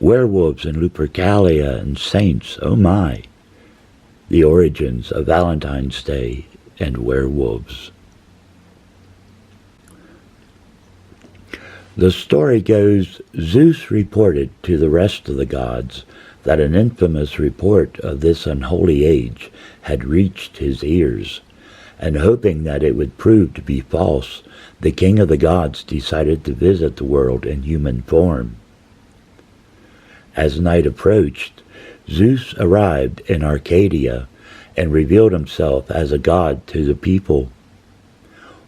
Werewolves in Lupercalia and saints, oh my! The origins of Valentines Day and werewolves. The story goes, Zeus reported to the rest of the gods that an infamous report of this unholy age had reached his ears, and hoping that it would prove to be false, the king of the gods decided to visit the world in human form. As night approached, Zeus arrived in Arcadia and revealed himself as a god to the people.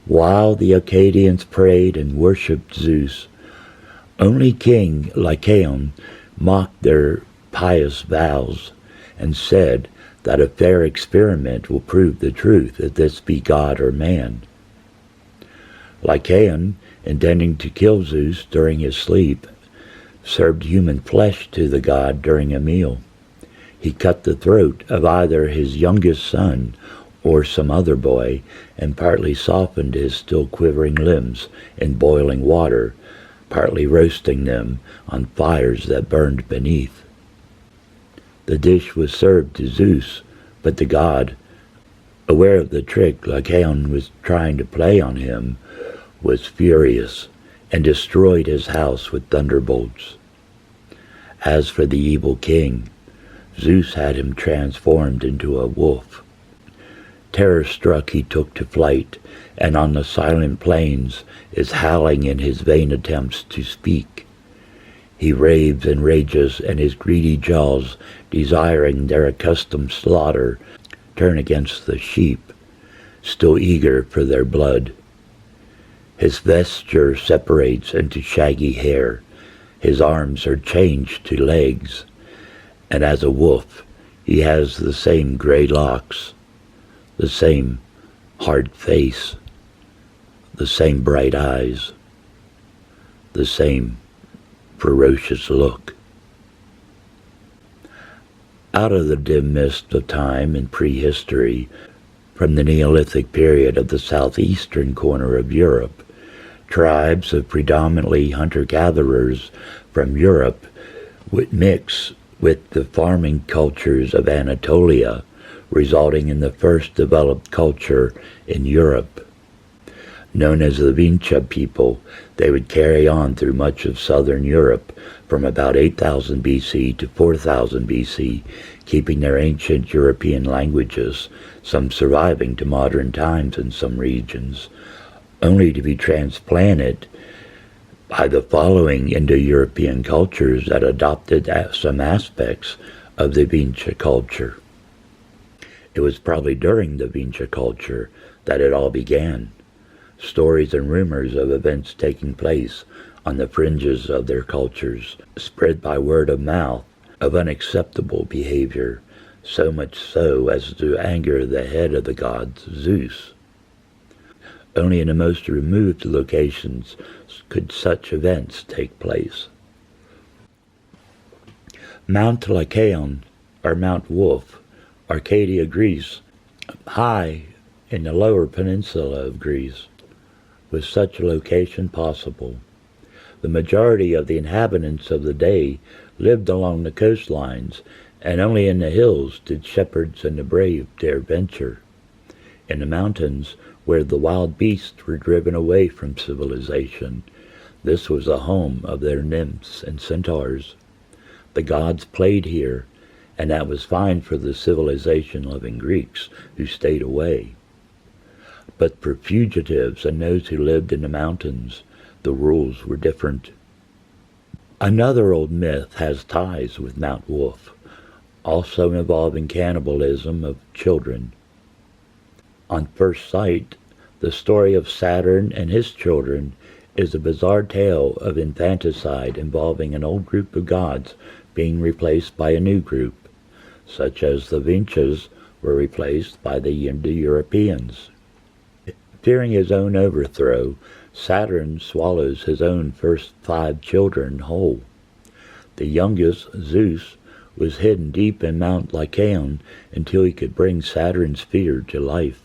While the Arcadians prayed and worshipped Zeus, only King Lycaon mocked their pious vows and said that a fair experiment will prove the truth if this be god or man. Lycaon, intending to kill Zeus during his sleep, served human flesh to the god during a meal. He cut the throat of either his youngest son or some other boy, and partly softened his still quivering limbs in boiling water, partly roasting them on fires that burned beneath. The dish was served to Zeus, but the god, aware of the trick Lycaon was trying to play on him, was furious and destroyed his house with thunderbolts. As for the evil king, Zeus had him transformed into a wolf. Terror-struck, he took to flight, and on the silent plains is howling in his vain attempts to speak. He raves and rages, and his greedy jaws, desiring their accustomed slaughter, turn against the sheep, still eager for their blood. His vesture separates into shaggy hair, his arms are changed to legs, and as a wolf he has the same gray locks, the same hard face, the same bright eyes, the same ferocious look. Out of the dim mist of time and prehistory, from the Neolithic period of the southeastern corner of Europe, tribes of predominantly hunter-gatherers from Europe would mix with the farming cultures of Anatolia, resulting in the first developed culture in Europe. Known as the Vincha people, they would carry on through much of southern Europe from about 8000 BC to 4000 BC, keeping their ancient European languages, some surviving to modern times in some regions, only to be transplanted by the following Indo-European cultures that adopted some aspects of the Vincha culture. It was probably during the Vincha culture that it all began. Stories and rumors of events taking place on the fringes of their cultures spread by word of mouth of unacceptable behavior, so much so as to anger the head of the gods, Zeus. Only in the most removed locations could such events take place. Mount Lycaon, or Mount Wolf, Arcadia, Greece, high in the lower peninsula of Greece, was such a location possible. The majority of the inhabitants of the day lived along the coastlines, and only in the hills did shepherds and the brave dare venture. In the mountains, where the wild beasts were driven away from civilization, this was the home of their nymphs and centaurs. The gods played here, and that was fine for the civilization-loving Greeks who stayed away. But for fugitives and those who lived in the mountains, the rules were different. Another old myth has ties with Mount Wolf, also involving cannibalism of children. On first sight, the story of Saturn and his children is a bizarre tale of infanticide involving an old group of gods being replaced by a new group, such as the Vinchas were replaced by the Indo-Europeans. Fearing his own overthrow, Saturn swallows his own first 5 children whole. The youngest, Zeus, was hidden deep in Mount Lycaon until he could bring Saturn's fear to life.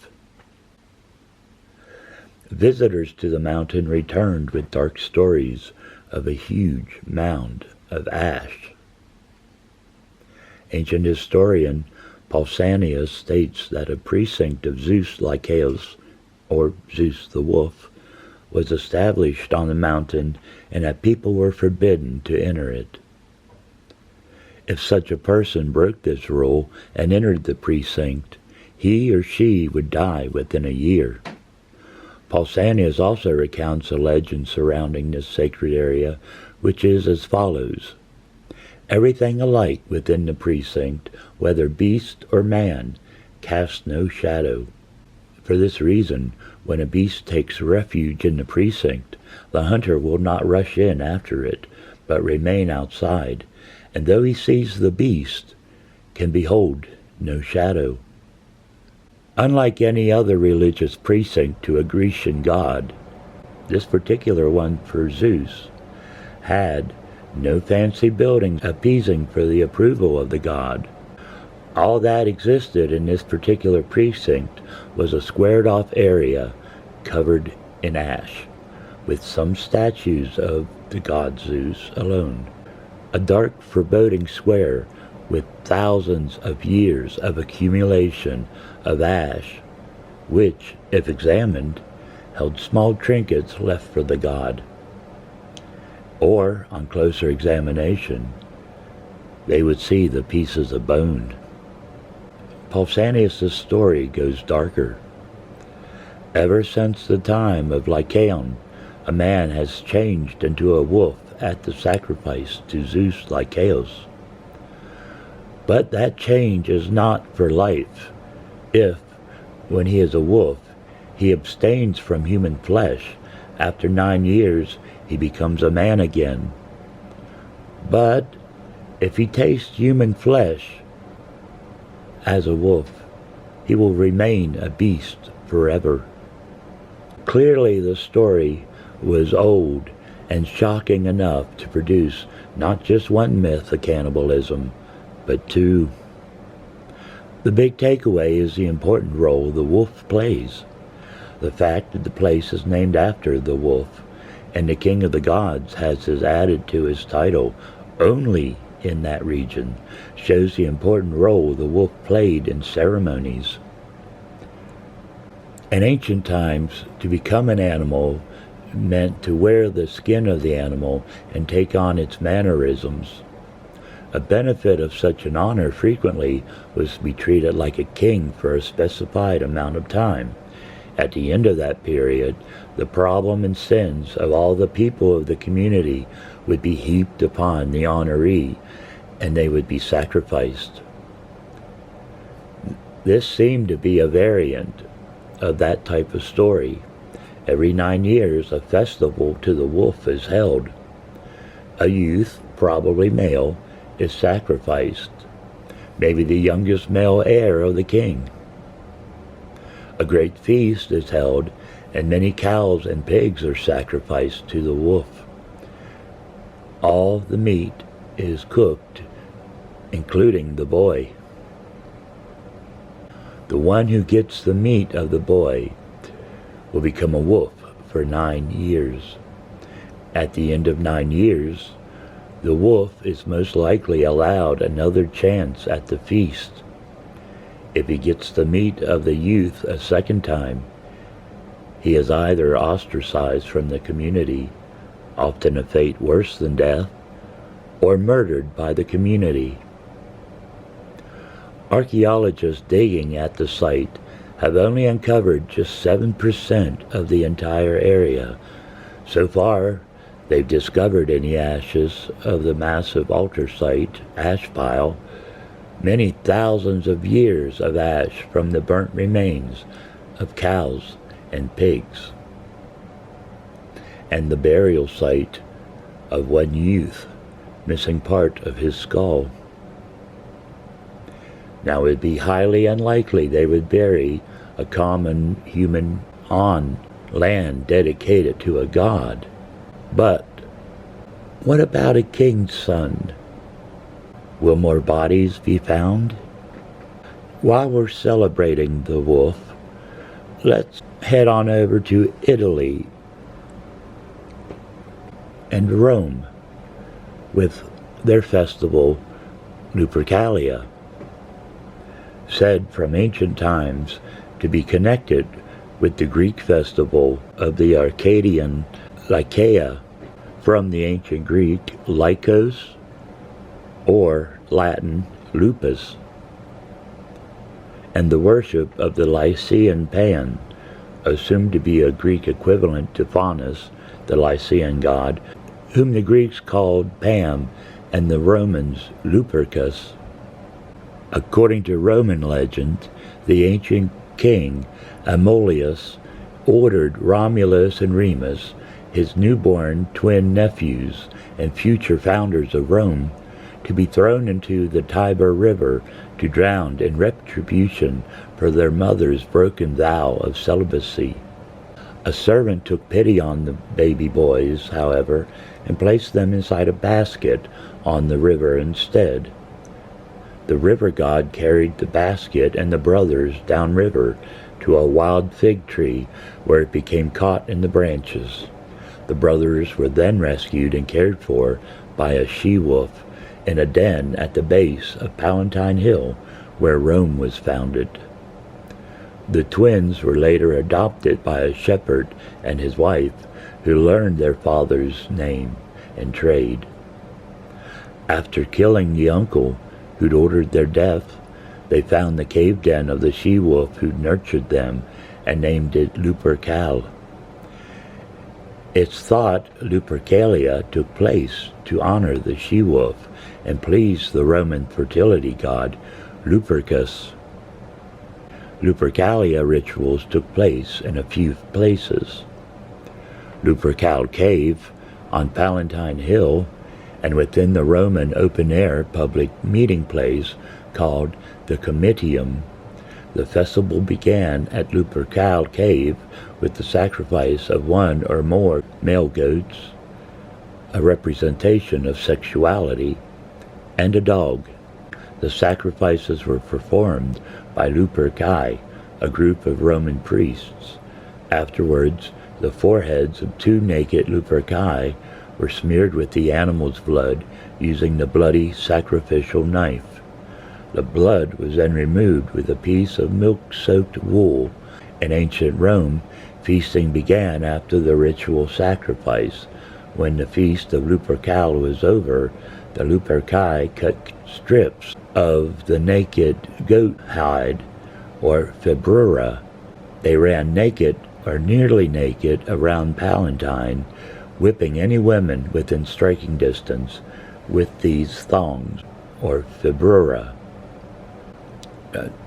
Visitors to the mountain returned with dark stories of a huge mound of ash Ancient historian Pausanias states that a precinct of Zeus Lycaeus, or Zeus the wolf, was established on the mountain and that people were forbidden to enter it. If such a person broke this rule and entered the precinct, he or she would die within a year. Pausanias also recounts a legend surrounding this sacred area, which is as follows. Everything alike within the precinct, whether beast or man, casts no shadow. For this reason, when a beast takes refuge in the precinct, the hunter will not rush in after it, but remain outside, and though he sees the beast, can behold no shadow. Unlike any other religious precinct to a Grecian god, this particular one for Zeus had no fancy building appeasing for the approval of the god. All that existed in this particular precinct was a squared-off area covered in ash, with some statues of the god Zeus alone. A dark, foreboding square with thousands of years of accumulation of ash, which, if examined, held small trinkets left for the god. Or, on closer examination, they would see the pieces of bone. Pausanias' story goes darker. Ever since the time of Lycaon, a man has changed into a wolf at the sacrifice to Zeus Lycaeus. But that change is not for life, if, when he is a wolf, he abstains from human flesh. After 9 years, he becomes a man again. But if he tastes human flesh as a wolf, he will remain a beast forever. Clearly the story was old and shocking enough to produce not just one myth of cannibalism, but two. The big takeaway is the important role the wolf plays. The fact that the place is named after the wolf, and the king of the gods has his added to his title only in that region, shows the important role the wolf played in ceremonies. In ancient times, to become an animal meant to wear the skin of the animal and take on its mannerisms. A benefit of such an honor frequently was to be treated like a king for a specified amount of time. At the end of that period, the problem and sins of all the people of the community would be heaped upon the honoree, and they would be sacrificed. This seemed to be a variant of that type of story. Every 9 years, a festival to the wolf is held. A youth, probably male, is sacrificed, maybe the youngest male heir of the king. A great feast is held, and many cows and pigs are sacrificed to the wolf. All the meat is cooked, including the boy. The one who gets the meat of the boy will become a wolf for 9 years. At the end of 9 years, the wolf is most likely allowed another chance at the feast. If he gets the meat of the youth a second time, he is either ostracized from the community, often a fate worse than death, or murdered by the community. Archaeologists digging at the site have only uncovered just 7% of the entire area. So far, they've discovered in the ashes of the massive altar site ash pile many thousands of years of ash from the burnt remains of cows and pigs, and the burial site of one youth missing part of his skull. Now, it would be highly unlikely they would bury a common human on land dedicated to a god. But what about a king's son? Will more bodies be found? While we're celebrating the wolf, let's head on over to Italy and Rome with their festival Lupercalia, said from ancient times to be connected with the Greek festival of the Arcadian Lycaea, from the ancient Greek Lycos, or Latin Lupus, and the worship of the Lycian Pan, assumed to be a Greek equivalent to Faunus, the Lycian god, whom the Greeks called Pam and the Romans Lupercus. According to Roman legend, the ancient king Amulius ordered Romulus and Remus, his newborn twin nephews and future founders of Rome, to be thrown into the Tiber River to drown in retribution for their mother's broken vow of celibacy. A servant took pity on the baby boys, however, and placed them inside a basket on the river instead. The river god carried the basket and the brothers downriver to a wild fig tree, where it became caught in the branches. The brothers were then rescued and cared for by a she-wolf in a den at the base of Palatine Hill, where Rome was founded. The twins were later adopted by a shepherd and his wife, who learned their father's name and trade. After killing the uncle who'd ordered their death, they found the cave den of the she-wolf who'd nurtured them and named it Lupercal. It's thought Lupercalia took place to honor the she-wolf and please the Roman fertility god Lupercus. Lupercalia rituals took place in a few places: Lupercal Cave on Palatine Hill, and within the Roman open-air public meeting place called the Comitium. The festival began at Lupercal Cave with the sacrifice of one or more male goats, a representation of sexuality, and a dog. The sacrifices were performed by Luperci, a group of Roman priests. Afterwards, the foreheads of two naked Luperci were smeared with the animal's blood using the bloody sacrificial knife. The blood was then removed with a piece of milk-soaked wool. In ancient Rome, feasting began after the ritual sacrifice. When the feast of Lupercal was over, the Luperci cut strips of the naked goat hide, or fibrura. They ran naked or nearly naked around Palatine, whipping any women within striking distance with these thongs, or fibrura.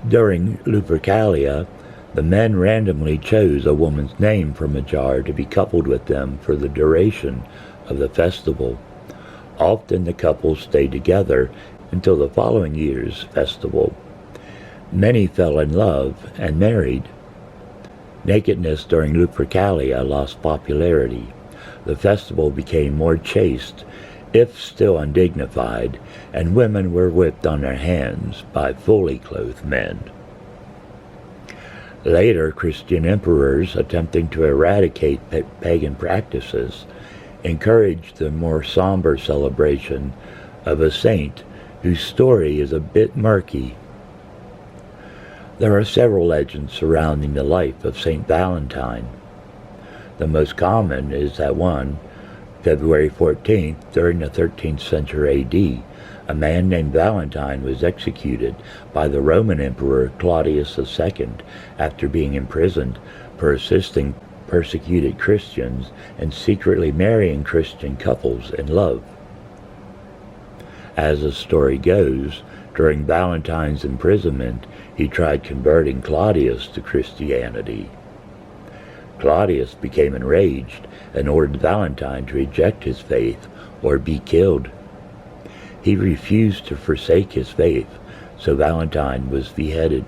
During Lupercalia, the men randomly chose a woman's name from a jar to be coupled with them for the duration of the festival. Often the couples stayed together until the following year's festival. Many fell in love and married. Nakedness during Lupercalia lost popularity. The festival became more chaste, if still undignified, and women were whipped on their hands by fully clothed men. Later, Christian emperors, attempting to eradicate pagan practices, encouraged the more somber celebration of a saint whose story is a bit murky. There are several legends surrounding the life of Saint Valentine. The most common is that one, February 14th, during the 13th century AD, a man named Valentine was executed by the Roman Emperor Claudius II after being imprisoned for assisting persecuted Christians and secretly marrying Christian couples in love. As the story goes, during Valentine's imprisonment, he tried converting Claudius to Christianity. Claudius became enraged and ordered Valentine to reject his faith or be killed. He refused to forsake his faith, so Valentine was beheaded.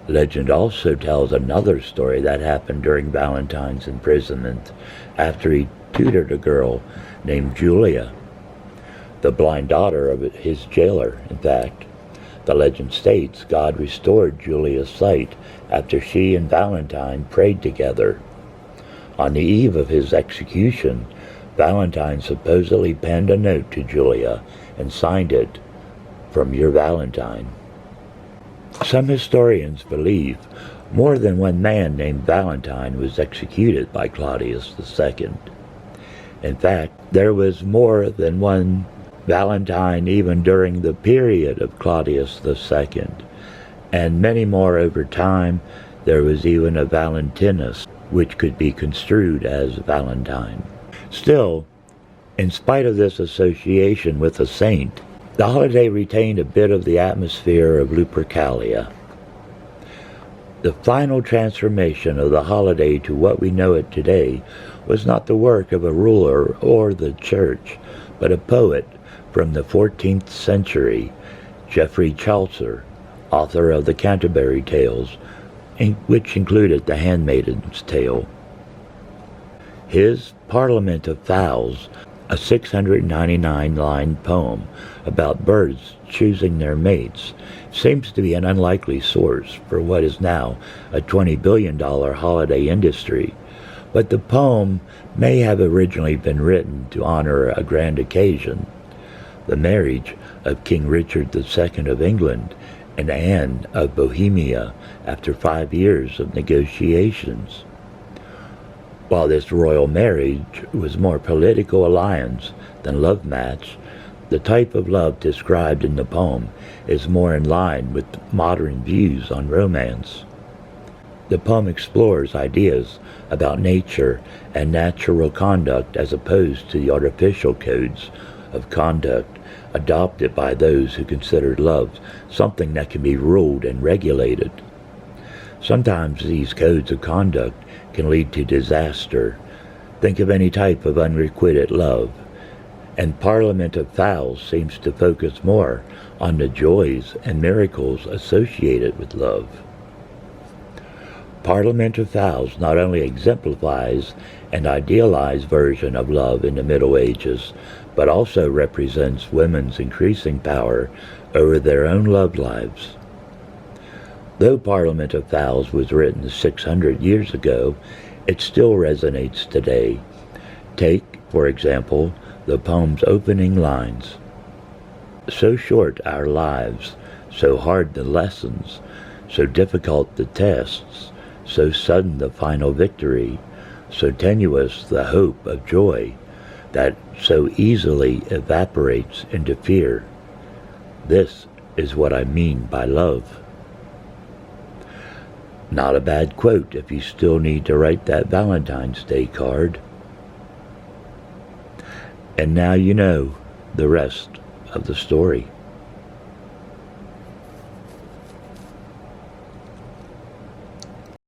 Legend also tells another story that happened during Valentine's imprisonment after he tutored a girl named Julia, the blind daughter of his jailer, in fact. The legend states God restored Julia's sight after she and Valentine prayed together. On the eve of his execution, Valentine supposedly penned a note to Julia and signed it from your Valentine. Some historians believe more than one man named Valentine was executed by Claudius II. In fact, there was more than one Valentine even during the period of Claudius II, and many more over time. There was even a Valentinus, which could be construed as Valentine. Still, in spite of this association with a saint, the holiday retained a bit of the atmosphere of Lupercalia. The final transformation of the holiday to what we know it today was not the work of a ruler or the church, but a poet from the 14th century, Geoffrey Chaucer, author of the Canterbury Tales, which included the Handmaid's Tale. His Parliament of Fowls, a 699-line poem about birds choosing their mates, seems to be an unlikely source for what is now a $20 billion holiday industry, but the poem may have originally been written to honor a grand occasion, the marriage of King Richard II of England and Anne of Bohemia after 5 years of negotiations. While this royal marriage was more political alliance than love match, the type of love described in the poem is more in line with modern views on romance. The poem explores ideas about nature and natural conduct as opposed to the artificial codes of conduct adopted by those who considered love something that can be ruled and regulated. Sometimes these codes of conduct can lead to disaster. Think of any type of unrequited love. And Parliament of Fowls seems to focus more on the joys and miracles associated with love. Parliament of Fowls not only exemplifies an idealized version of love in the Middle Ages, but also represents women's increasing power over their own love lives. Though Parliament of Fowls was written 600 years ago, it still resonates today. Take, for example, the poem's opening lines. So short our lives, so hard the lessons, so difficult the tests, so sudden the final victory, so tenuous the hope of joy, that so easily evaporates into fear. This is what I mean by love. Not a bad quote if you still need to write that Valentine's Day card. And now you know the rest of the story.